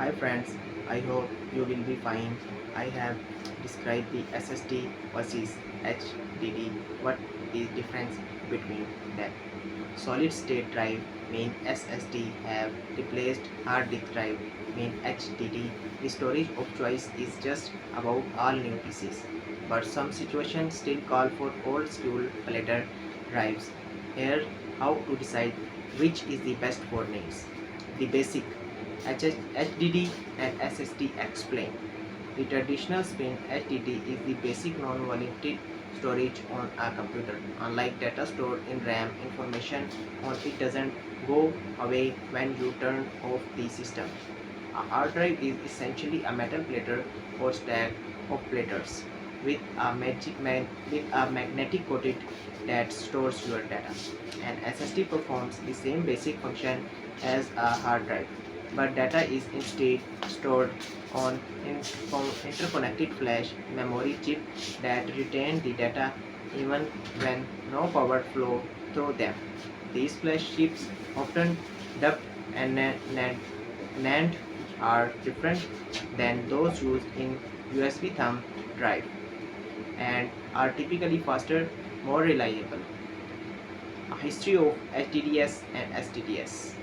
Hi friends, I hope you will be fine. I have described the SSD versus HDD. What is difference between them? Solid state drive mean SSD have replaced hard disk drive mean HDD. The storage of choice is just about all new PCs. But some situations still call for old school platter drives. Here how to decide which is the best for needs. The basic HDD and SSD explain. The traditional spin HDD is the basic non-volatile storage on a computer. Unlike data stored in RAM, information on it doesn't go away when you turn off the system. A hard drive is essentially a metal platter or stack of platters with a magnetic coated that stores your data. An SSD performs the same basic function as a hard drive, but data is instead stored on interconnected flash memory chip that retain the data even when no power flow through them. These flash chips, often dubbed and NAND, are different than those used in USB thumb drive and are typically faster, more reliable. A history of HDDS and SDDS.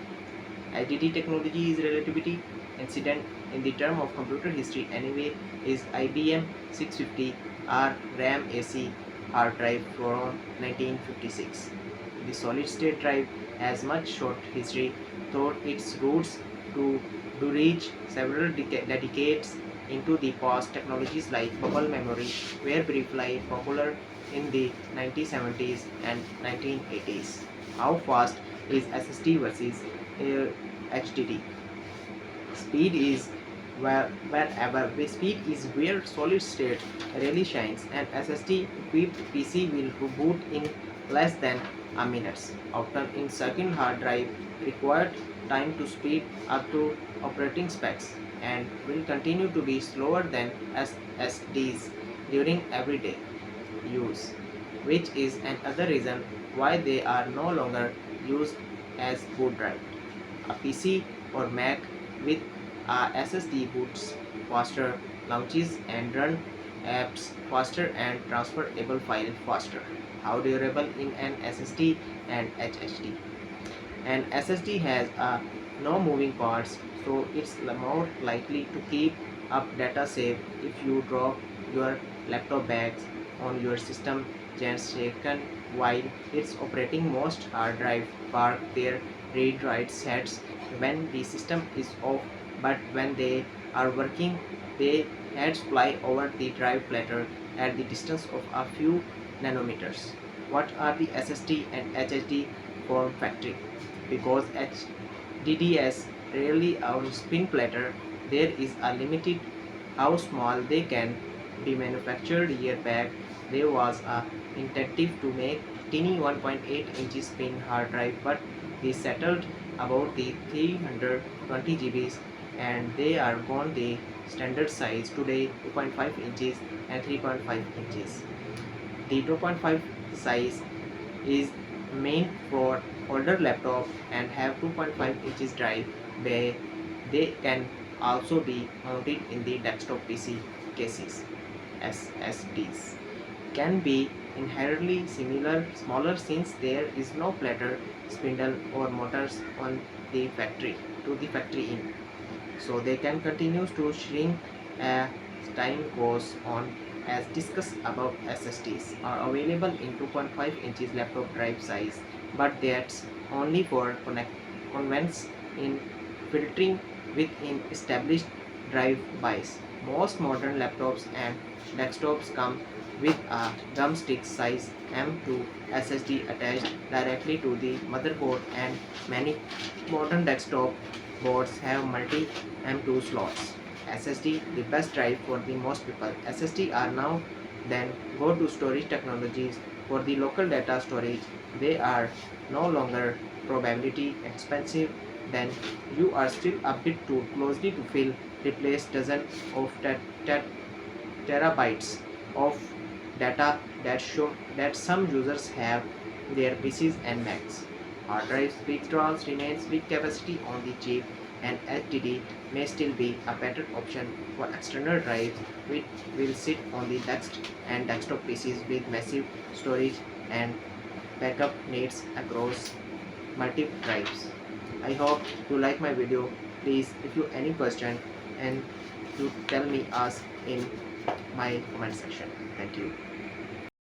HDD technology is relatively incident in the term of computer history anyway is IBM 650 R RAM AC hard drive from 1956. The solid state drive has much short history, though its roots to, to reach several decades into the past. Technologies like bubble memory were briefly popular in the 1970s and 1980s. How fast is SSD versus HDD? Speed is speed is where solid state really shines. An SSD equipped PC will boot in less than a minute. Often in second hard drive required time to speed up to operating specs and will continue to be slower than SSDs during everyday use, which is another reason why they are no longer used as boot drive. A PC or Mac with a SSD boots faster, launches and run apps faster and transferable file faster. How durable in an SSD and HDD? An SSD has no moving parts, so it's more likely to keep up data safe if you drop your laptop bags on your system gets shaken while it's operating. Most hard drive park their read write sets when the system is off, but when they are working they heads fly over the drive platter at the distance of a few nanometers. What are the SSD and HDD form factor? Because HDDs rarely a spin platter, there is a limited how small they can be manufactured. Year back, there was a incentive to make tiny 1.8 inches spin hard drive, but they settled about the 320 GBs and they are gone. The standard size today 2.5 inches and 3.5 inches. The 2.5 size is meant for older laptop and have 2.5 inches drive where they can also be mounted in the desktop PC cases. SSDs can be inherently smaller since there is no platter, spindle or motors on the factory in, so they can continue to shrink as time goes on. As discussed above, SSDs are available in 2.5 inches laptop drive size, but that's only for convenience in filtering within established drive buys. Most modern laptops and desktops come with a drumstick size M2 SSD attached directly to the motherboard, and many modern desktop boards have multi M2 slots. SSD the best drive for the most people. SSD are now then go to storage technologies for the local data storage. They are no longer probability expensive, then you are still a bit too closely to fill replace dozens of terabytes of data that show that some users have their PCs and Macs. Hard drives big draws remains big capacity on the chip and HDD may still be a better option for external drives which will sit on the desk and desktop PCs with massive storage and backup needs across multiple drives. I hope you like my video. Please, if you any question and you tell me ask in my comment section. Thank you.